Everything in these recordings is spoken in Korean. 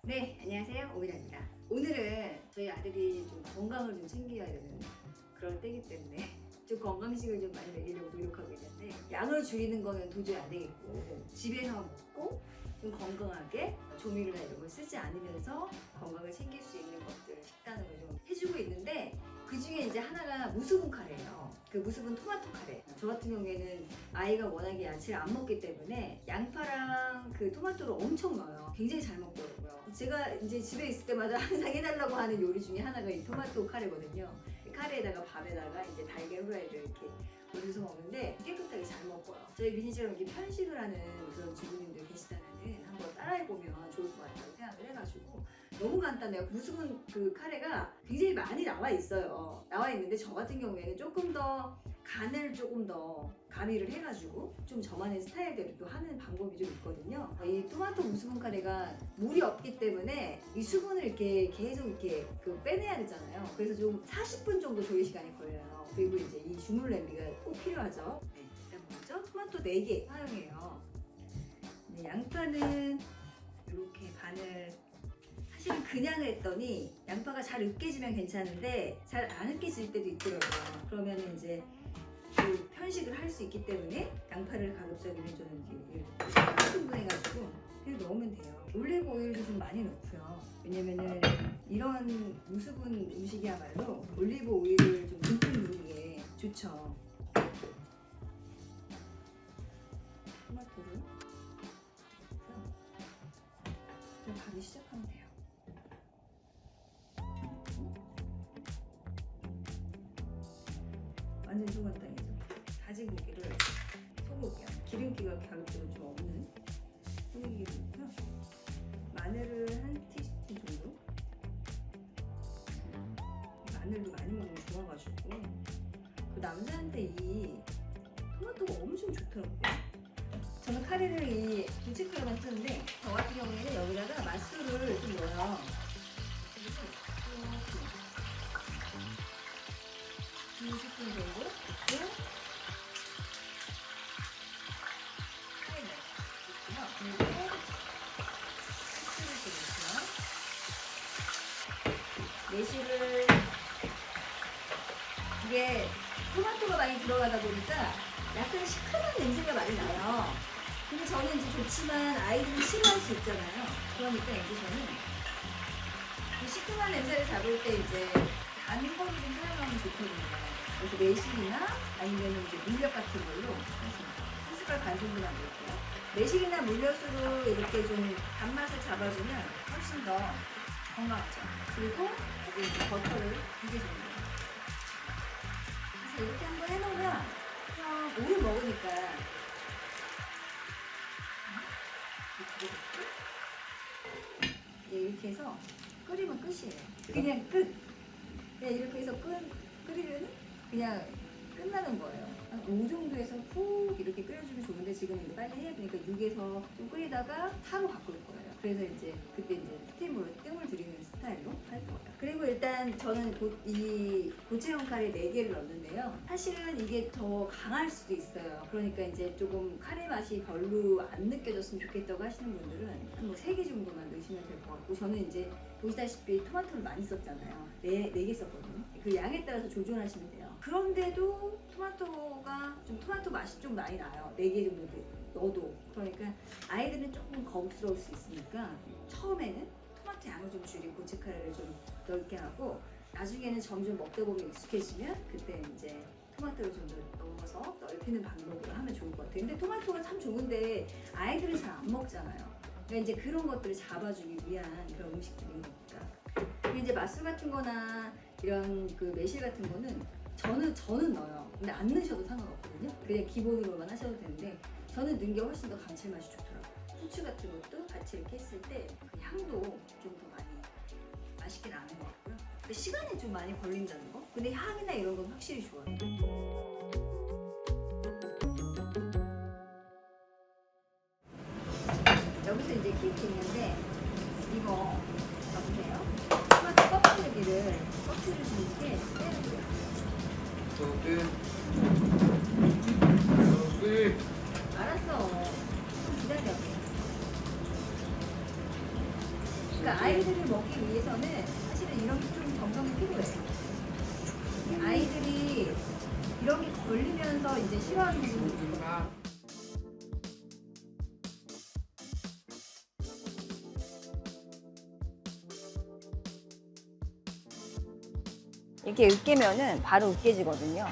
네, 안녕하세요. 오미라입니다. 오늘은 저희 아들이 좀 건강을 좀 챙겨야 되는 그런 때이기 때문에 좀 건강식을 좀 많이 먹이려고 노력하고 있는데 양을 줄이는 거는 도저히 안 되겠고 집에서 먹고 좀 건강하게 조미료나 이런 걸 쓰지 않으면서 건강을 챙길 수 있는 것들 식단을 좀 해주고 있는데 그 중에 이제 하나가 무수분 카레예요. 그 무수분 토마토 카레. 저 같은 경우에는 아이가 워낙에 야채를 안 먹기 때문에 양파랑 그 토마토를 엄청 넣어요. 굉장히 잘 먹더라고요. 제가 이제 집에 있을 때마다 항상 해달라고 하는 요리 중에 하나가 이 토마토 카레거든요. 카레에다가 밥에다가 이제 달걀 후라이를 이렇게 올려서 먹는데 깨끗하게 잘 먹어요. 저희 미니처럼 이렇게 편식을 하는 그런 주부님들 계시다면은 한번 따라해보면 좋을 것 같다고 생각을 해가지고 너무 간단해요. 무수분 그 카레가 굉장히 많이 나와 있어요. 나와 있는데 저 같은 경우에는 조금 더 간을 조금 더 가미를 해가지고 좀 저만의 스타일대로 또 하는 방법이 좀 있거든요. 이 토마토 무수분 카레가 물이 없기 때문에 이 수분을 이렇게 계속 이렇게 그 빼내야 되잖아요. 그래서 좀 40분 정도 조리 시간이 걸려요. 그리고 이제 이 주물 냄비가 꼭 필요하죠. 네, 일단 먼저 토마토 4개 사용해요. 네, 양파는 이렇게 반을 사실은 그냥 했더니 양파가 잘 으깨지면 괜찮은데 잘 안 으깨질 때도 있더라고요. 그러면 이제 그 편식을 할 수 있기 때문에 양파를 가급적이면 저는 이렇게 충분해가지고 그냥 넣으면 돼요. 올리브 오일도 좀 많이 넣고요. 왜냐면은 이런 무수분 음식이야말로 올리브 오일을 좀 듬뿍 넣는 게 좋죠. 토마토를 넣고요. 그럼 바로 시작하면 돼요. 완전 소간단이죠. 다진 고기를 소고기야. 기름기가 가급적으로 좀 없는 소고기를 넣고요. 마늘을 한 티스푼 정도. 마늘도 많이 먹으면 좋아가지고 그 남자한테 이 토마토가 엄청 좋더라고요. 저는 카레를 이 부치카레만 쓰는데 저 같은 경우에는 여기다가 맛술을 좀 넣어요. 그래서 이렇게 2스푼 정도 넣고 카레 넣고요. 그리고 후추를 좀 넣고요. 매실을 이게 토마토가 많이 들어가다 보니까 약간 시큼한 냄새가 많이 나요. 근데 저는 이제 좋지만 아이들이 싫어할 수 있잖아요. 그러니까 이제 저는 이 시큼한 냄새를 잡을 때 이제 단 거를 좀 사용하면 좋거든요. 그래서 매실이나 아니면 이제 물엿 같은 걸로 한 숟갈 반 정도만 넣을게요. 매실이나 물엿으로 이렇게 좀 단맛을 잡아주면 훨씬 더 건강하죠. 그리고 여기 이제 버터를 2개 정도. 그래서 이렇게 한번 해놓으면 그냥 오래 먹으니까 이렇게 해서 끓이면 끝이에요. 그냥 끝. 그냥 이렇게 해서 끓이면 그냥 끝나는 거예요. 한 5 정도에서 푹 이렇게 끓여주면 좋은데 지금 이제 빨리 해야 되니까 6에서 좀 끓이다가 타로 바꿀 거예요. 그래서 이제 그때 이제 스팀으로 뜸을 들이는 스타일로 할 거예요. 그리고 일단 저는 이 고체형 카레 4개를 넣는데요. 사실은 이게 더 강할 수도 있어요. 그러니까 이제 조금 카레 맛이 별로 안 느껴졌으면 좋겠다고 하시는 분들은 한 뭐 3개 정도만 넣으시면 될 것 같고 저는 이제 보시다시피 토마토를 많이 썼잖아요. 4개 썼거든요. 그 양에 따라서 조절하시면 돼요. 그런데도 토마토 맛이 좀 많이 나요. 4개 정도 넣어도. 그러니까 아이들은 조금 거북스러울 수 있으니까 처음에는 토마토 양을 좀 줄이고 고춧가루를 좀 넓게 하고 나중에는 점점 먹다 보면 익숙해지면 그때 이제 토마토를 좀 넣어서 넓히는 방법으로 하면 좋을 것 같아요. 근데 토마토가 참 좋은데 아이들은 잘 안 먹잖아요. 그러니까 이제 그런 것들을 잡아주기 위한 그런 음식들인 겁니다. 그리고 이제 맛술 같은 거나 이런 그 매실 같은 거는 저는 넣어요. 근데 안 넣으셔도 상관없거든요. 그냥 기본으로만 하셔도 되는데 저는 넣은 게 훨씬 더 감칠맛이 좋더라고요. 후추 같은 것도 같이 이렇게 했을 때 그 향도 좀 더 많이 맛있게 나는 것 같고요. 근데 시간이 좀 많이 걸린다는 거? 근데 향이나 이런 건 확실히 좋아요. 여기서 이제 킥이 있는데 이거 봐보세요. 토마토 껍질을 좀 이렇게 빼는 거예요. 알았어. 좀 기다려. 그러니까 아이들을 먹기 위해서는 사실은 이런 게 좀 점검이 필요해요. 아이들이 이런 게 걸리면서 이제 싫어하는 부분이 있구나. 이렇게 으깨면은 바로 으깨지거든요.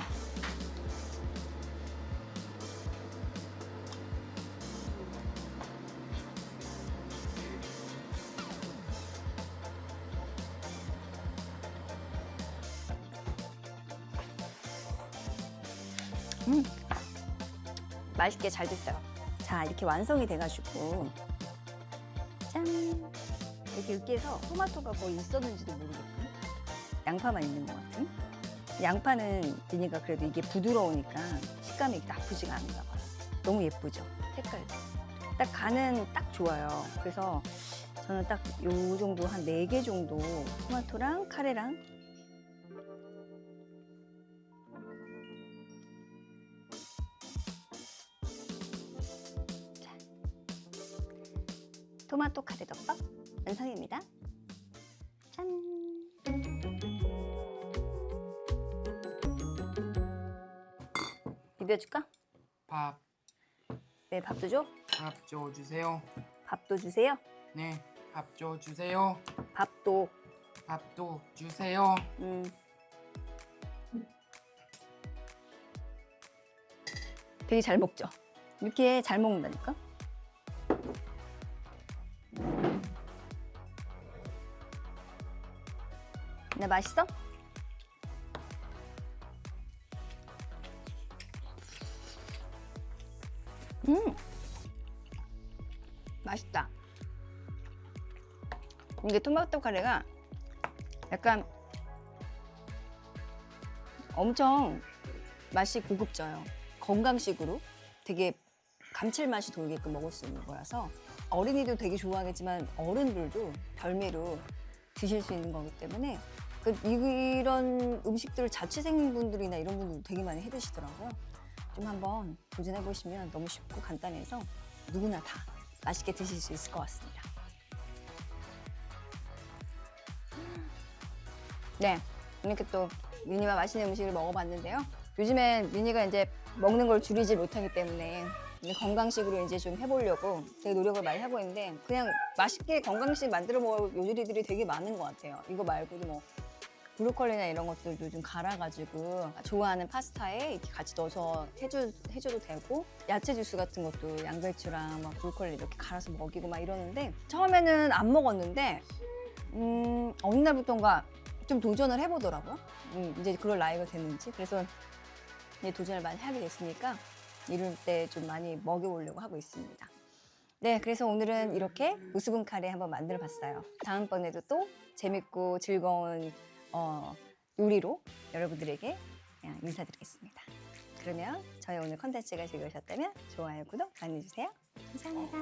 맛있게 잘 됐어요. 자, 이렇게 완성이 돼가지고 짠! 이렇게 으깨서 토마토가 거의 있었는지도 모르겠고 양파만 있는 것 같은. 양파는 비니가 그래도 이게 부드러우니까 식감이 나쁘지가 않은가 봐요. 너무 예쁘죠? 색깔도. 딱 간은 딱 좋아요. 그래서 저는 딱 요 정도 한 4개 정도 토마토랑 카레랑 자, 토마토 카레 덮밥 완성입니다. 짠! 비벼줄까? 밥 네, 밥도 줘? 줘주세요. 밥도 주세요. 네, 밥 줘주세요. 밥도. 밥도 주세요. 되게 잘 먹죠? 이렇게 잘 먹는다니까? 나 맛있어? 맛있다. 이게 토마토 카레가 약간 엄청 맛이 고급져요. 건강식으로 되게 감칠맛이 돌게끔 먹을 수 있는 거라서 어린이도 되게 좋아하겠지만 어른들도 별미로 드실 수 있는 거기 때문에 이런 음식들을 자취생분들이나 이런 분들도 되게 많이 해 드시더라고요. 좀 한번 도전해 보시면 너무 쉽고 간단해서 누구나 다 맛있게 드실 수 있을 것 같습니다. 네, 이렇게 또 미니와 맛있는 음식을 먹어봤는데요. 요즘엔 미니가 이제 먹는 걸 줄이지 못하기 때문에 건강식으로 이제 좀 해보려고 되게 노력을 많이 하고 있는데 그냥 맛있게 건강식 만들어 먹을 요리들이 되게 많은 것 같아요. 이거 말고도 뭐 브로콜리나 이런 것들도 좀 갈아가지고 좋아하는 파스타에 이렇게 같이 넣어서 해줘도 되고 야채 주스 같은 것도 양배추랑 막 브로콜리 이렇게 갈아서 먹이고 막 이러는데 처음에는 안 먹었는데 어느 날부터인가 좀 도전을 해보더라고요. 이제 그럴 나이가 됐는지 그래서 이제 도전을 많이 하게 됐으니까 이럴 때 좀 많이 먹여보려고 하고 있습니다. 네, 그래서 오늘은 이렇게 무수분 카레 한번 만들어 봤어요. 다음번에도 또 재밌고 즐거운 요리로 여러분들에게 인사드리겠습니다. 그러면 저희 오늘 컨텐츠가 즐거우셨다면 좋아요, 구독 많이 해주세요. 감사합니다.